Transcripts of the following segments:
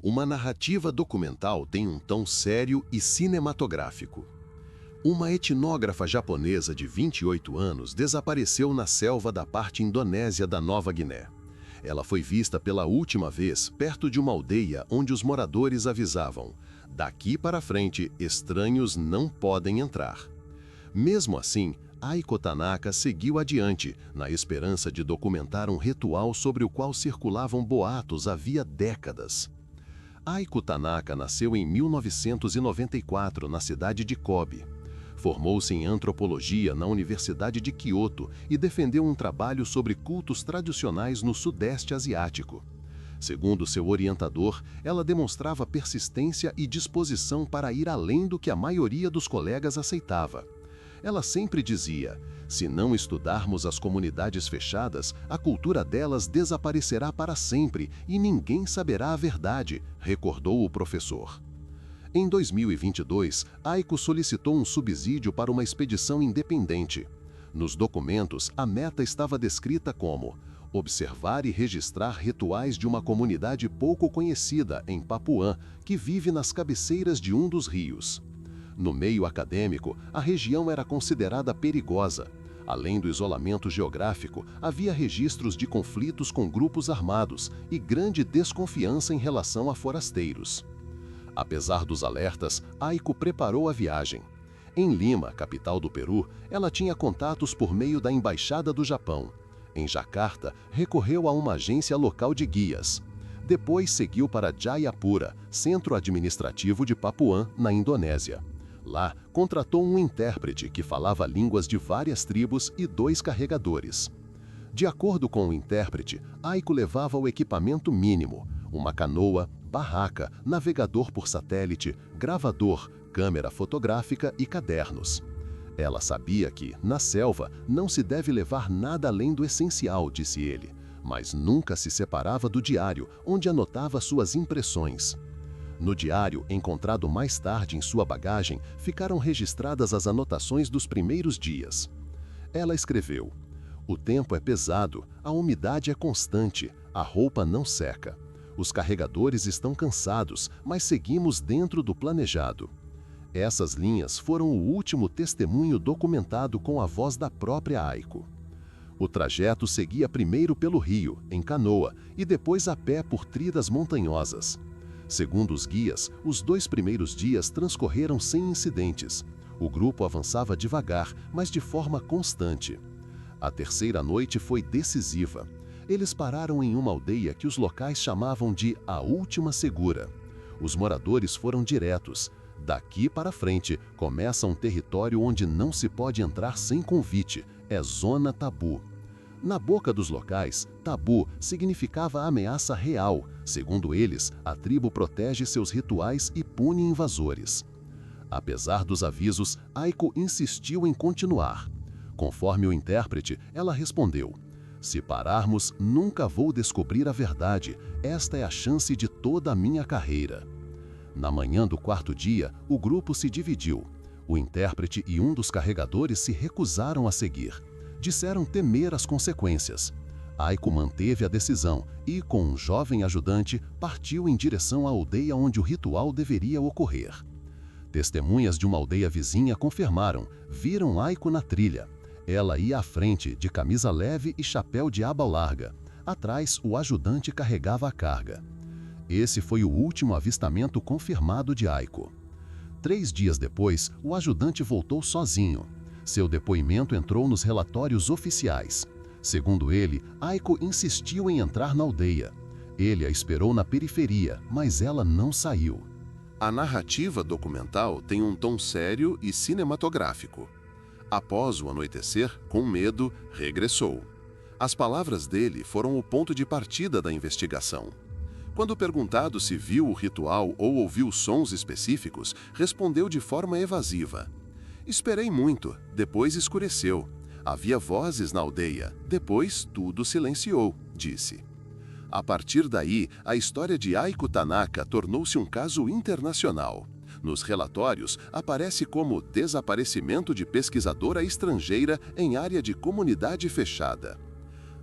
Uma narrativa documental tem um tom sério e cinematográfico. Uma etnógrafa japonesa de 28 anos desapareceu na selva da parte indonésia da Nova Guiné. Ela foi vista pela última vez perto de uma aldeia onde os moradores avisavam: daqui para frente, estranhos não podem entrar. Mesmo assim, Aiko Tanaka seguiu adiante, na esperança de documentar um ritual sobre o qual circulavam boatos havia décadas. Aiko Tanaka nasceu em 1994 na cidade de Kobe. Formou-se em antropologia na Universidade de Kyoto e defendeu um trabalho sobre cultos tradicionais no Sudeste Asiático. Segundo seu orientador, ela demonstrava persistência e disposição para ir além do que a maioria dos colegas aceitava. Ela sempre dizia: se não estudarmos as comunidades fechadas, a cultura delas desaparecerá para sempre e ninguém saberá a verdade, recordou o professor. Em 2022, Aiko solicitou um subsídio para uma expedição independente. Nos documentos, a meta estava descrita como observar e registrar rituais de uma comunidade pouco conhecida em Papuã, que vive nas cabeceiras de um dos rios. No meio acadêmico, a região era considerada perigosa. Além do isolamento geográfico, havia registros de conflitos com grupos armados e grande desconfiança em relação a forasteiros. Apesar dos alertas, Aiko preparou a viagem. Em Lima, capital do Peru, ela tinha contatos por meio da Embaixada do Japão. Em Jakarta, recorreu a uma agência local de guias. Depois seguiu para Jayapura, centro administrativo de Papuã, na Indonésia. Lá, contratou um intérprete que falava línguas de várias tribos e 2 carregadores. De acordo com o intérprete, Aiko levava o equipamento mínimo: uma canoa, barraca, navegador por satélite, gravador, câmera fotográfica e cadernos. Ela sabia que, na selva, não se deve levar nada além do essencial, disse ele, mas nunca se separava do diário, onde anotava suas impressões. No diário, encontrado mais tarde em sua bagagem, ficaram registradas as anotações dos primeiros dias. Ela escreveu: o tempo é pesado, a umidade é constante, a roupa não seca. Os carregadores estão cansados, mas seguimos dentro do planejado. Essas linhas foram o último testemunho documentado com a voz da própria Aiko. O trajeto seguia primeiro pelo rio, em canoa, e depois a pé por trilhas montanhosas. Segundo os guias, os 2 primeiros dias transcorreram sem incidentes. O grupo avançava devagar, mas de forma constante. A terceira noite foi decisiva. Eles pararam em uma aldeia que os locais chamavam de A Última Segura. Os moradores foram diretos. Daqui para frente, começa um território onde não se pode entrar sem convite. É zona tabu. Na boca dos locais, tabu significava ameaça real. Segundo eles, a tribo protege seus rituais e pune invasores. Apesar dos avisos, Aiko insistiu em continuar. Conforme o intérprete, ela respondeu: se pararmos, nunca vou descobrir a verdade. Esta é a chance de toda a minha carreira. Na manhã do 4º dia, o grupo se dividiu. O intérprete e um dos carregadores se recusaram a seguir. Disseram temer as consequências. Aiko manteve a decisão e, com um jovem ajudante, partiu em direção à aldeia onde o ritual deveria ocorrer. Testemunhas de uma aldeia vizinha confirmaram: viram Aiko na trilha. Ela ia à frente, de camisa leve e chapéu de aba larga. Atrás, o ajudante carregava a carga. Esse foi o último avistamento confirmado de Aiko. 3 dias depois, o ajudante voltou sozinho. Seu depoimento entrou nos relatórios oficiais. Segundo ele, Aiko insistiu em entrar na aldeia. Ele a esperou na periferia, mas ela não saiu. A narrativa documental tem um tom sério e cinematográfico. Após o anoitecer, com medo, regressou. As palavras dele foram o ponto de partida da investigação. Quando perguntado se viu o ritual ou ouviu sons específicos, respondeu de forma evasiva: esperei muito, depois escureceu. Havia vozes na aldeia, depois tudo silenciou, disse. A partir daí, a história de Aiko Tanaka tornou-se um caso internacional. Nos relatórios, aparece como desaparecimento de pesquisadora estrangeira em área de comunidade fechada.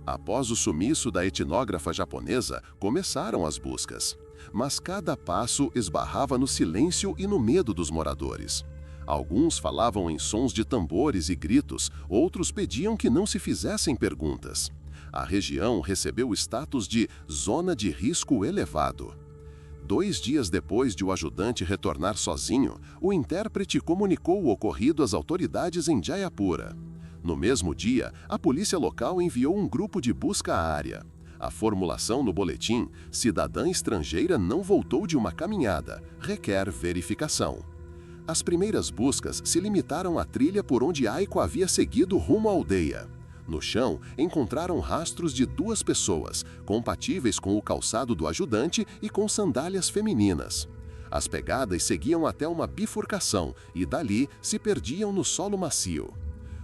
Após o sumiço da etnógrafa japonesa, começaram as buscas. mas cada passo esbarrava no silêncio e no medo dos moradores. Alguns falavam em sons de tambores e gritos, outros pediam que não se fizessem perguntas. A região recebeu o status de Zona de Risco Elevado. 2 dias depois de o ajudante retornar sozinho, o intérprete comunicou o ocorrido às autoridades em Jayapura. No mesmo dia, a polícia local enviou um grupo de busca à área. A formulação no boletim, cidadã estrangeira não voltou de uma caminhada, requer verificação. As primeiras buscas se limitaram à trilha por onde Aiko havia seguido rumo à aldeia. No chão, encontraram rastros de 2 pessoas, compatíveis com o calçado do ajudante e com sandálias femininas. As pegadas seguiam até uma bifurcação e dali se perdiam no solo macio.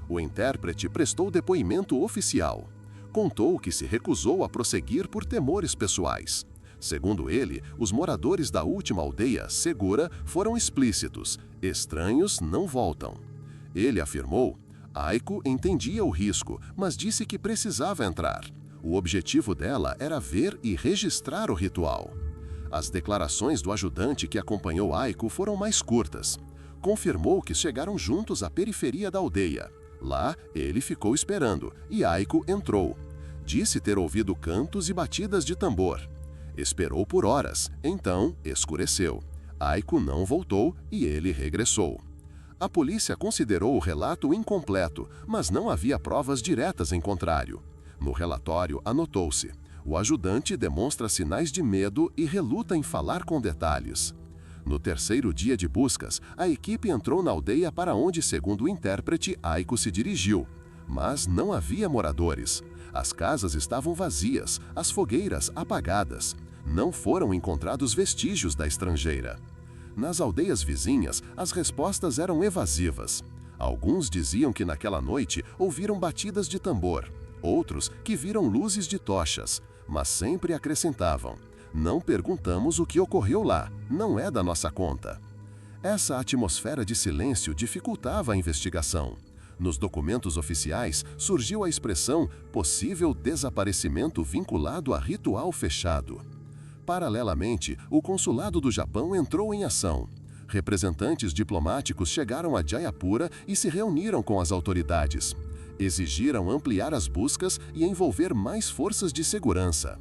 O intérprete prestou depoimento oficial. Contou que se recusou a prosseguir por temores pessoais. Segundo ele, os moradores da última aldeia, Segura, foram explícitos: estranhos não voltam. Ele afirmou: Aiko entendia o risco, mas disse que precisava entrar. O objetivo dela era ver e registrar o ritual. As declarações do ajudante que acompanhou Aiko foram mais curtas. Confirmou que chegaram juntos à periferia da aldeia. Lá, ele ficou esperando e Aiko entrou. Disse ter ouvido cantos e batidas de tambor. Esperou por horas, então escureceu. Aiko não voltou e ele regressou. A polícia considerou o relato incompleto, mas não havia provas diretas em contrário. No relatório, anotou-se: o ajudante demonstra sinais de medo e reluta em falar com detalhes. No terceiro dia de buscas, a equipe entrou na aldeia para onde, segundo o intérprete, Aiko se dirigiu. Mas não havia moradores. As casas estavam vazias, as fogueiras apagadas. Não foram encontrados vestígios da estrangeira. Nas aldeias vizinhas, as respostas eram evasivas. Alguns diziam que naquela noite ouviram batidas de tambor, outros que viram luzes de tochas, mas sempre acrescentavam: não perguntamos o que ocorreu lá, não é da nossa conta. Essa atmosfera de silêncio dificultava a investigação. Nos documentos oficiais surgiu a expressão possível desaparecimento vinculado a ritual fechado. Paralelamente, o consulado do Japão entrou em ação. Representantes diplomáticos chegaram a Jayapura e se reuniram com as autoridades. Exigiram ampliar as buscas e envolver mais forças de segurança.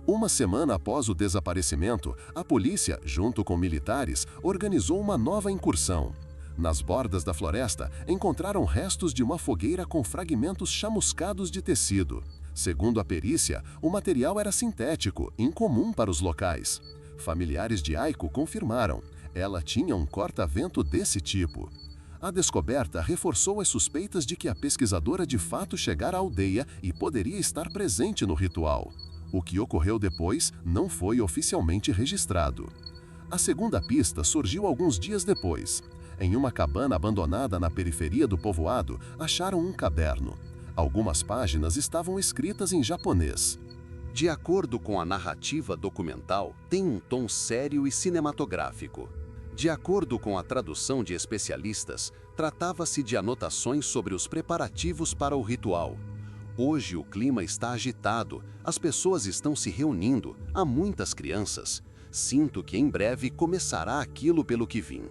Uma semana após o desaparecimento, a polícia, junto com militares, organizou uma nova incursão. Nas bordas da floresta, encontraram restos de uma fogueira com fragmentos chamuscados de tecido. Segundo a perícia, o material era sintético, incomum para os locais. Familiares de Aiko confirmaram: ela tinha um corta-vento desse tipo. A descoberta reforçou as suspeitas de que a pesquisadora de fato chegara à aldeia e poderia estar presente no ritual. O que ocorreu depois não foi oficialmente registrado. A segunda pista surgiu alguns dias depois. Em uma cabana abandonada na periferia do povoado, acharam um caderno. Algumas páginas estavam escritas em japonês. De acordo com a narrativa documental, tem um tom sério e cinematográfico. De acordo com a tradução de especialistas, tratava-se de anotações sobre os preparativos para o ritual. Hoje o clima está agitado, as pessoas estão se reunindo, há muitas crianças. Sinto que em breve começará aquilo pelo que vim.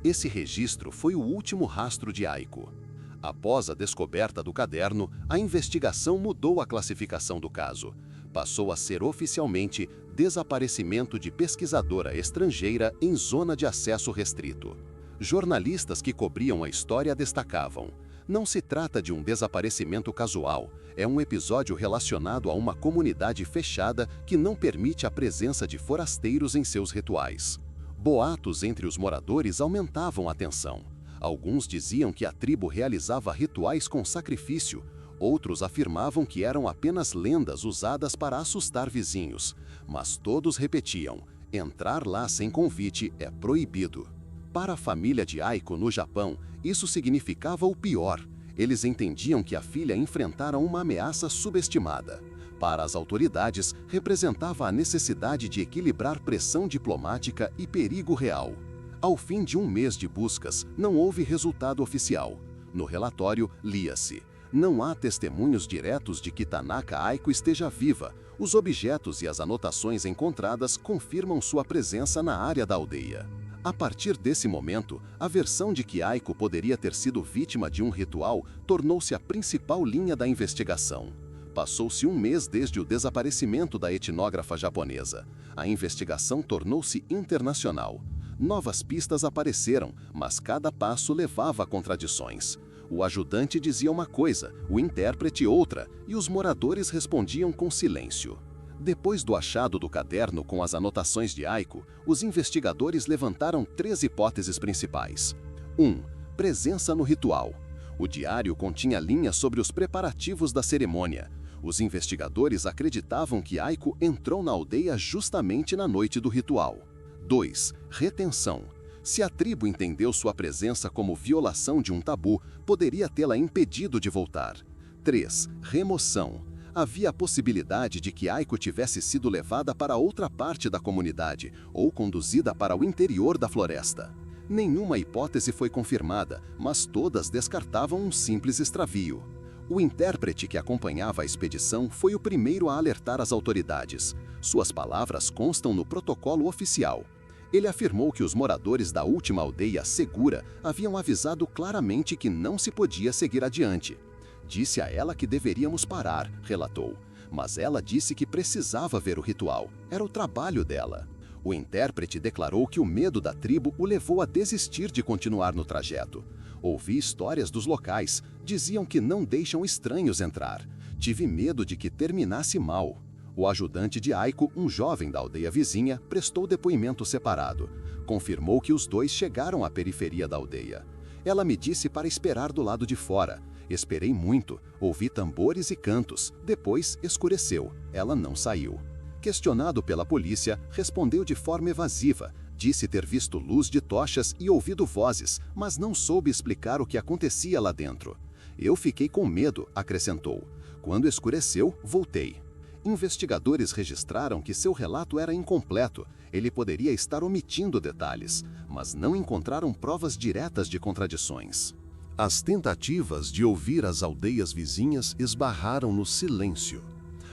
Esse registro foi o último rastro de Aiko. Após a descoberta do caderno, a investigação mudou a classificação do caso. Passou a ser oficialmente desaparecimento de pesquisadora estrangeira em zona de acesso restrito. Jornalistas que cobriam a história destacavam: não se trata de um desaparecimento casual, é um episódio relacionado a uma comunidade fechada que não permite a presença de forasteiros em seus rituais. Boatos entre os moradores aumentavam a tensão. Alguns diziam que a tribo realizava rituais com sacrifício, outros afirmavam que eram apenas lendas usadas para assustar vizinhos, mas todos repetiam: entrar lá sem convite é proibido. Para a família de Aiko no Japão, isso significava o pior. Eles entendiam que a filha enfrentara uma ameaça subestimada. Para as autoridades, representava a necessidade de equilibrar pressão diplomática e perigo real. Ao fim de 1 mês de buscas, não houve resultado oficial. No relatório, lia-se: não há testemunhos diretos de que Tanaka Aiko esteja viva. Os objetos e as anotações encontradas confirmam sua presença na área da aldeia. A partir desse momento, a versão de que Aiko poderia ter sido vítima de um ritual tornou-se a principal linha da investigação. Passou-se um mês desde o desaparecimento da etnógrafa japonesa. A investigação tornou-se internacional. Novas pistas apareceram, mas cada passo levava a contradições. O ajudante dizia uma coisa, o intérprete outra, e os moradores respondiam com silêncio. Depois do achado do caderno com as anotações de Aiko, os investigadores levantaram 3 hipóteses principais. 1. Presença no ritual. O diário continha linhas sobre os preparativos da cerimônia. Os investigadores acreditavam que Aiko entrou na aldeia justamente na noite do ritual. 2. Retenção. Se a tribo entendeu sua presença como violação de um tabu, poderia tê-la impedido de voltar. 3. Remoção. Havia a possibilidade de que Aiko tivesse sido levada para outra parte da comunidade ou conduzida para o interior da floresta. Nenhuma hipótese foi confirmada, mas todas descartavam um simples extravio. O intérprete que acompanhava a expedição foi o primeiro a alertar as autoridades. Suas palavras constam no protocolo oficial. Ele afirmou que os moradores da última aldeia segura haviam avisado claramente que não se podia seguir adiante. Disse a ela que deveríamos parar, relatou. Mas ela disse que precisava ver o ritual. Era o trabalho dela. O intérprete declarou que o medo da tribo o levou a desistir de continuar no trajeto. Ouvi histórias dos locais. Diziam que não deixam estranhos entrar. Tive medo de que terminasse mal. O ajudante de Aiko, um jovem da aldeia vizinha, prestou depoimento separado. Confirmou que os dois chegaram à periferia da aldeia. Ela me disse para esperar do lado de fora. Esperei muito, ouvi tambores e cantos. Depois escureceu. Ela não saiu. Questionado pela polícia, respondeu de forma evasiva. Disse ter visto luz de tochas e ouvido vozes, mas não soube explicar o que acontecia lá dentro. Eu fiquei com medo, acrescentou. Quando escureceu, voltei. Investigadores registraram que seu relato era incompleto. Ele poderia estar omitindo detalhes, mas não encontraram provas diretas de contradições. As tentativas de ouvir as aldeias vizinhas esbarraram no silêncio.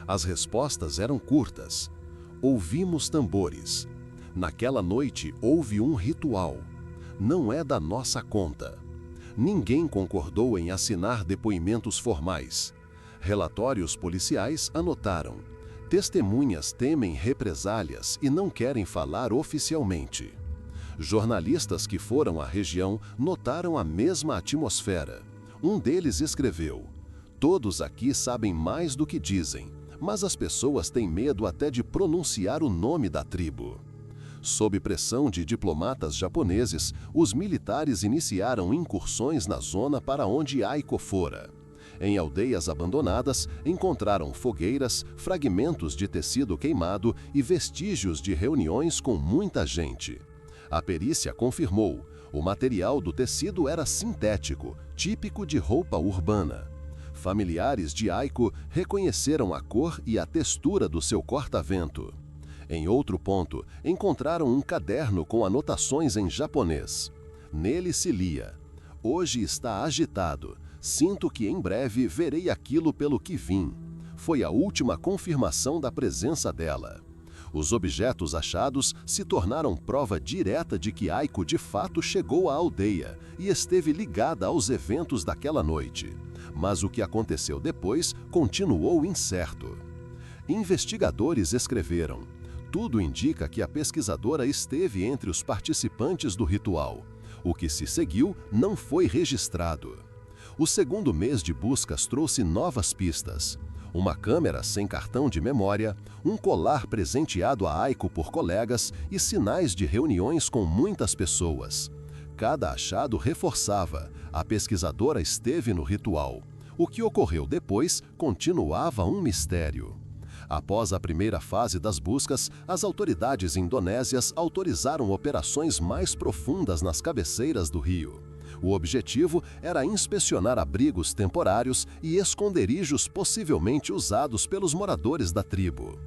As respostas eram curtas. Ouvimos tambores. Naquela noite houve um ritual. Não é da nossa conta. Ninguém concordou em assinar depoimentos formais. Relatórios policiais anotaram. Testemunhas temem represálias e não querem falar oficialmente. Jornalistas que foram à região notaram a mesma atmosfera. Um deles escreveu: "Todos aqui sabem mais do que dizem, mas as pessoas têm medo até de pronunciar o nome da tribo." Sob pressão de diplomatas japoneses, os militares iniciaram incursões na zona para onde Aiko fora. Em aldeias abandonadas, encontraram fogueiras, fragmentos de tecido queimado e vestígios de reuniões com muita gente. A perícia confirmou: o material do tecido era sintético, típico de roupa urbana. Familiares de Aiko reconheceram a cor e a textura do seu corta-vento. Em outro ponto, encontraram um caderno com anotações em japonês. Nele se lia: "Hoje está agitado. Sinto que em breve verei aquilo pelo que vim." Foi a última confirmação da presença dela. Os objetos achados se tornaram prova direta de que Aiko de fato chegou à aldeia e esteve ligada aos eventos daquela noite. Mas o que aconteceu depois continuou incerto. Investigadores escreveram: "Tudo indica que a pesquisadora esteve entre os participantes do ritual. O que se seguiu não foi registrado." O segundo mês de buscas trouxe novas pistas. Uma câmera sem cartão de memória, um colar presenteado a Aiko por colegas e sinais de reuniões com muitas pessoas. Cada achado reforçava: a pesquisadora esteve no ritual. O que ocorreu depois continuava um mistério. Após a primeira fase das buscas, as autoridades indonésias autorizaram operações mais profundas nas cabeceiras do rio. O objetivo era inspecionar abrigos temporários e esconderijos possivelmente usados pelos moradores da tribo.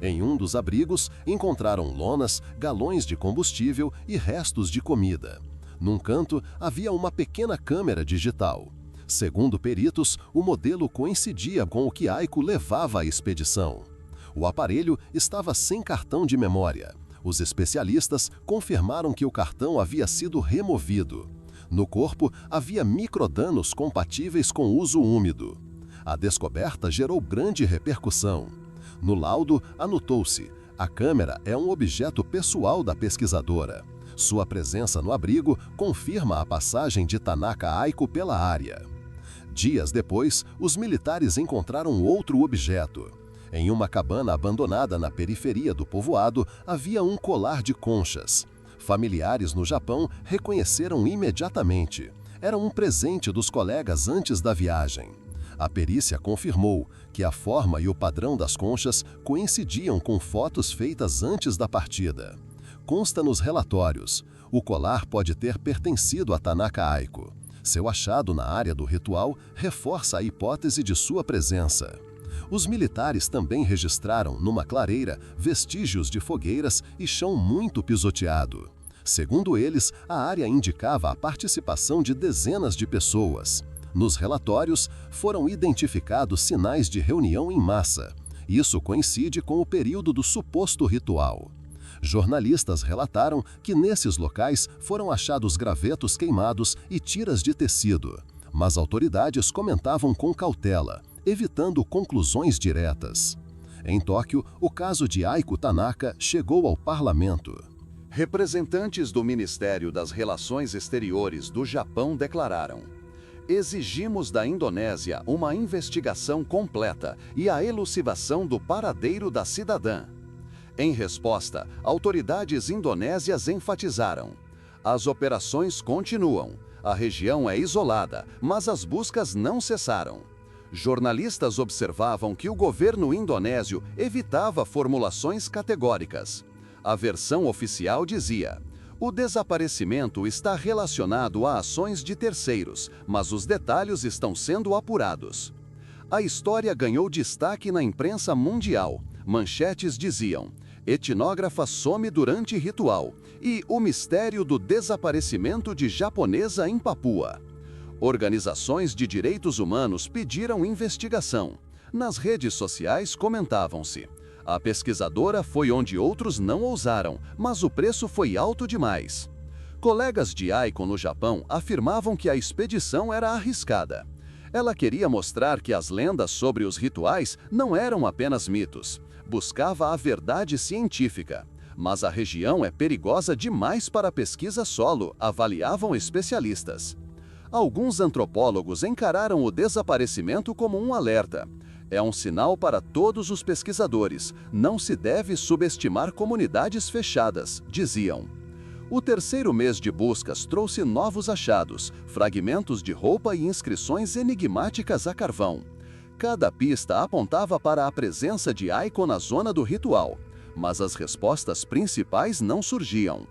Em um dos abrigos, encontraram lonas, galões de combustível e restos de comida. Num canto, havia uma pequena câmera digital. Segundo peritos, o modelo coincidia com o que Aiko levava à expedição. O aparelho estava sem cartão de memória. Os especialistas confirmaram que o cartão havia sido removido. No corpo, havia microdanos compatíveis com uso úmido. A descoberta gerou grande repercussão. No laudo, anotou-se: a câmera é um objeto pessoal da pesquisadora. Sua presença no abrigo confirma a passagem de Tanaka Aiko pela área. Dias depois, os militares encontraram outro objeto. Em uma cabana abandonada na periferia do povoado, havia um colar de conchas. Familiares no Japão reconheceram imediatamente. Era um presente dos colegas antes da viagem. A perícia confirmou que a forma e o padrão das conchas coincidiam com fotos feitas antes da partida. Consta nos relatórios: o colar pode ter pertencido a Tanaka Aiko. Seu achado na área do ritual reforça a hipótese de sua presença. Os militares também registraram, numa clareira, vestígios de fogueiras e chão muito pisoteado. Segundo eles, a área indicava a participação de dezenas de pessoas. Nos relatórios, foram identificados sinais de reunião em massa. Isso coincide com o período do suposto ritual. Jornalistas relataram que nesses locais foram achados gravetos queimados e tiras de tecido, mas autoridades comentavam com cautela, evitando conclusões diretas. Em Tóquio, o caso de Aiko Tanaka chegou ao parlamento. Representantes do Ministério das Relações Exteriores do Japão declararam: exigimos da Indonésia uma investigação completa e a elucidação do paradeiro da cidadã. Em resposta, autoridades indonésias enfatizaram: as operações continuam, a região é isolada, mas as buscas não cessaram. Jornalistas observavam que o governo indonésio evitava formulações categóricas. A versão oficial dizia: o desaparecimento está relacionado a ações de terceiros, mas os detalhes estão sendo apurados. A história ganhou destaque na imprensa mundial. Manchetes diziam: etnógrafa some durante ritual e o mistério do desaparecimento de japonesa em Papua. Organizações de direitos humanos pediram investigação. Nas redes sociais comentavam-se: a pesquisadora foi onde outros não ousaram, mas o preço foi alto demais. Colegas de Aiko no Japão afirmavam que a expedição era arriscada. Ela queria mostrar que as lendas sobre os rituais não eram apenas mitos. Buscava a verdade científica. Mas a região é perigosa demais para a pesquisa solo, avaliavam especialistas. Alguns antropólogos encararam o desaparecimento como um alerta. É um sinal para todos os pesquisadores. Não se deve subestimar comunidades fechadas, diziam. O terceiro mês de buscas trouxe novos achados, fragmentos de roupa e inscrições enigmáticas a carvão. Cada pista apontava para a presença de Aiko na zona do ritual, mas as respostas principais não surgiam.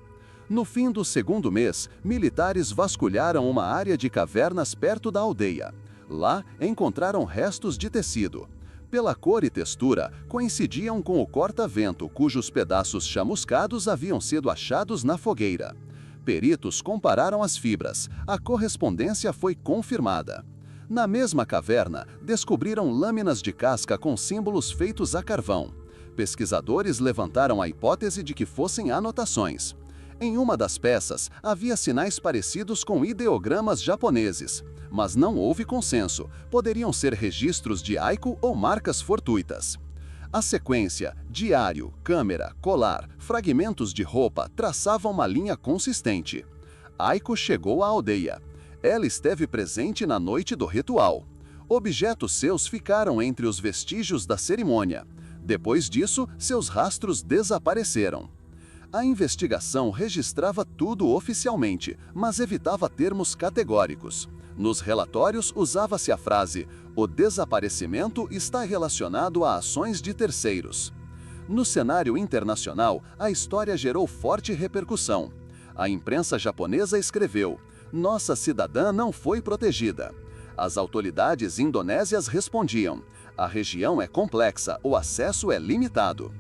No fim do segundo mês, militares vasculharam uma área de cavernas perto da aldeia. Lá, encontraram restos de tecido. Pela cor e textura, coincidiam com o corta-vento, cujos pedaços chamuscados haviam sido achados na fogueira. Peritos compararam as fibras. A correspondência foi confirmada. Na mesma caverna, descobriram lâminas de casca com símbolos feitos a carvão. Pesquisadores levantaram a hipótese de que fossem anotações. Em uma das peças, havia sinais parecidos com ideogramas japoneses, mas não houve consenso. Poderiam ser registros de Aiko ou marcas fortuitas. A sequência, diário, câmera, colar, fragmentos de roupa traçavam uma linha consistente. Aiko chegou à aldeia. Ela esteve presente na noite do ritual. Objetos seus ficaram entre os vestígios da cerimônia. Depois disso, seus rastros desapareceram. A investigação registrava tudo oficialmente, mas evitava termos categóricos. Nos relatórios usava-se a frase: o desaparecimento está relacionado a ações de terceiros. No cenário internacional, a história gerou forte repercussão. A imprensa japonesa escreveu: nossa cidadã não foi protegida. As autoridades indonésias respondiam: a região é complexa, o acesso é limitado.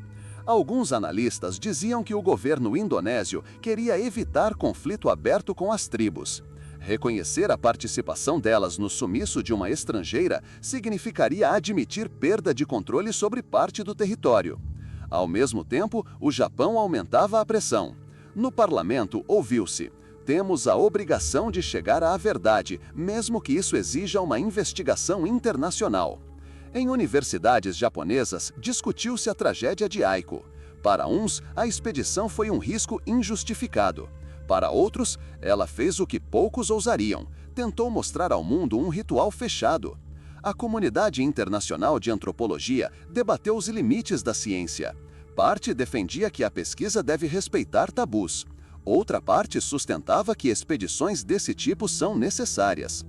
Alguns analistas diziam que o governo indonésio queria evitar conflito aberto com as tribos. Reconhecer a participação delas no sumiço de uma estrangeira significaria admitir perda de controle sobre parte do território. Ao mesmo tempo, o Japão aumentava a pressão. No parlamento, ouviu-se: temos a obrigação de chegar à verdade, mesmo que isso exija uma investigação internacional. Em universidades japonesas, discutiu-se a tragédia de Aiko. Para uns, a expedição foi um risco injustificado. Para outros, ela fez o que poucos ousariam: tentou mostrar ao mundo um ritual fechado. A comunidade internacional de antropologia debateu os limites da ciência. Parte defendia que a pesquisa deve respeitar tabus. Outra parte sustentava que expedições desse tipo são necessárias.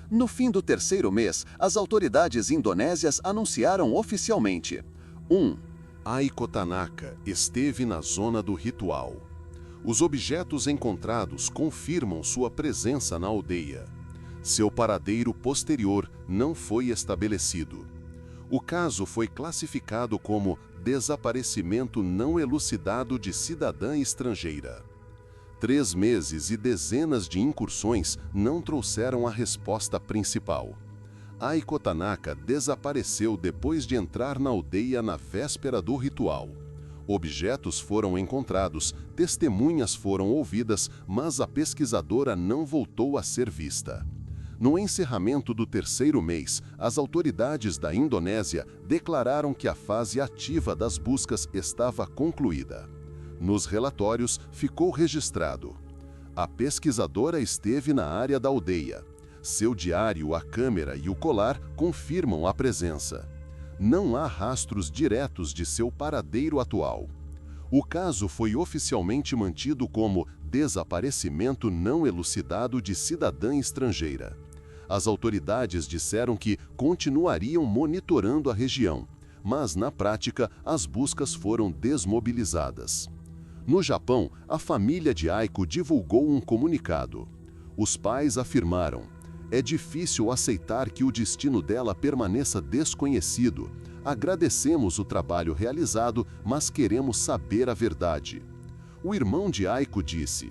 No fim do terceiro mês, as autoridades indonésias anunciaram oficialmente: 1. Aiko Tanaka esteve na zona do ritual. Os objetos encontrados confirmam sua presença na aldeia. Seu paradeiro posterior não foi estabelecido. O caso foi classificado como desaparecimento não elucidado de cidadã estrangeira. 3 meses e dezenas de incursões não trouxeram a resposta principal. Aiko Tanaka desapareceu depois de entrar na aldeia na véspera do ritual. Objetos foram encontrados, testemunhas foram ouvidas, mas a pesquisadora não voltou a ser vista. No encerramento do terceiro mês, as autoridades da Indonésia declararam que a fase ativa das buscas estava concluída. Nos relatórios, ficou registrado: a pesquisadora esteve na área da aldeia. Seu diário, a câmera e o colar confirmam a presença. Não há rastros diretos de seu paradeiro atual. O caso foi oficialmente mantido como desaparecimento não elucidado de cidadã estrangeira. As autoridades disseram que continuariam monitorando a região, mas na prática as buscas foram desmobilizadas. No Japão, a família de Aiko divulgou um comunicado. Os pais afirmaram: é difícil aceitar que o destino dela permaneça desconhecido. Agradecemos o trabalho realizado, mas queremos saber a verdade. O irmão de Aiko disse: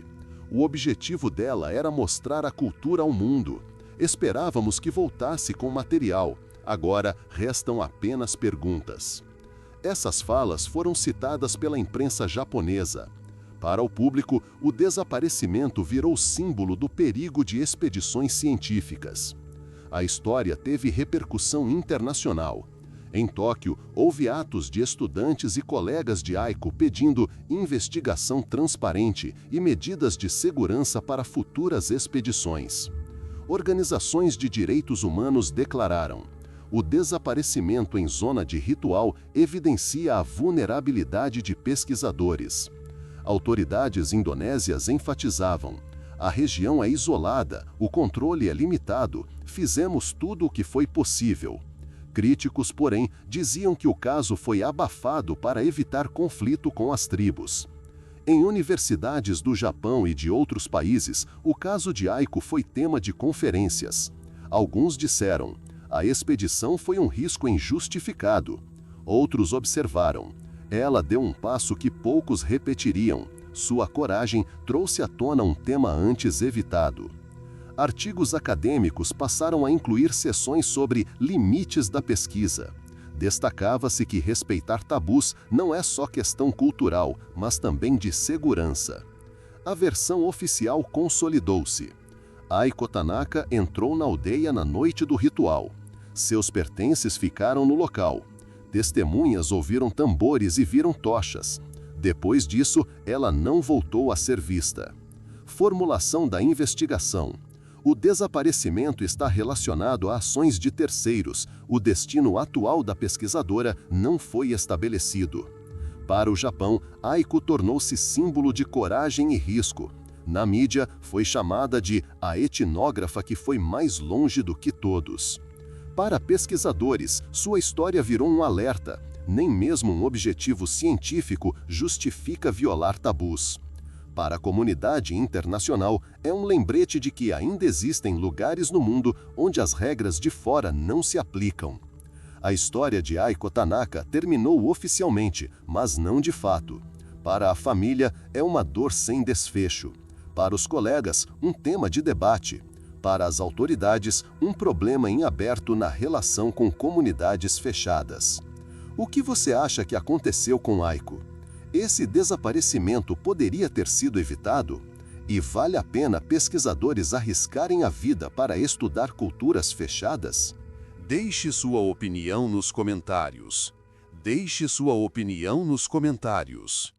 o objetivo dela era mostrar a cultura ao mundo. Esperávamos que voltasse com material. Agora restam apenas perguntas. Essas falas foram citadas pela imprensa japonesa. Para o público, o desaparecimento virou símbolo do perigo de expedições científicas. A história teve repercussão internacional. Em Tóquio, houve atos de estudantes e colegas de Aiko pedindo investigação transparente e medidas de segurança para futuras expedições. Organizações de direitos humanos declararam: o desaparecimento em zona de ritual evidencia a vulnerabilidade de pesquisadores. Autoridades indonésias enfatizavam: a região é isolada, o controle é limitado, fizemos tudo o que foi possível. Críticos, porém, diziam que o caso foi abafado para evitar conflito com as tribos. Em universidades do Japão e de outros países, o caso de Aiko foi tema de conferências. Alguns disseram: a expedição foi um risco injustificado. Outros observaram: ela deu um passo que poucos repetiriam. Sua coragem trouxe à tona um tema antes evitado. Artigos acadêmicos passaram a incluir seções sobre limites da pesquisa. Destacava-se que respeitar tabus não é só questão cultural, mas também de segurança. A versão oficial consolidou-se. Aiko Tanaka entrou na aldeia na noite do ritual. Seus pertences ficaram no local. Testemunhas ouviram tambores e viram tochas. Depois disso, ela não voltou a ser vista. Formulação da investigação. O desaparecimento está relacionado a ações de terceiros. O destino atual da pesquisadora não foi estabelecido. Para o Japão, Aiko tornou-se símbolo de coragem e risco. Na mídia, foi chamada de a etnógrafa que foi mais longe do que todos. Para pesquisadores, sua história virou um alerta. Nem mesmo um objetivo científico justifica violar tabus. Para a comunidade internacional, é um lembrete de que ainda existem lugares no mundo onde as regras de fora não se aplicam. A história de Aiko Tanaka terminou oficialmente, mas não de fato. Para a família, é uma dor sem desfecho. Para os colegas, um tema de debate. para as autoridades, um problema em aberto na relação com comunidades fechadas. O que você acha que aconteceu com Aiko? Esse desaparecimento poderia ter sido evitado? E vale a pena pesquisadores arriscarem a vida para estudar culturas fechadas? Deixe sua opinião nos comentários. Deixe sua opinião nos comentários.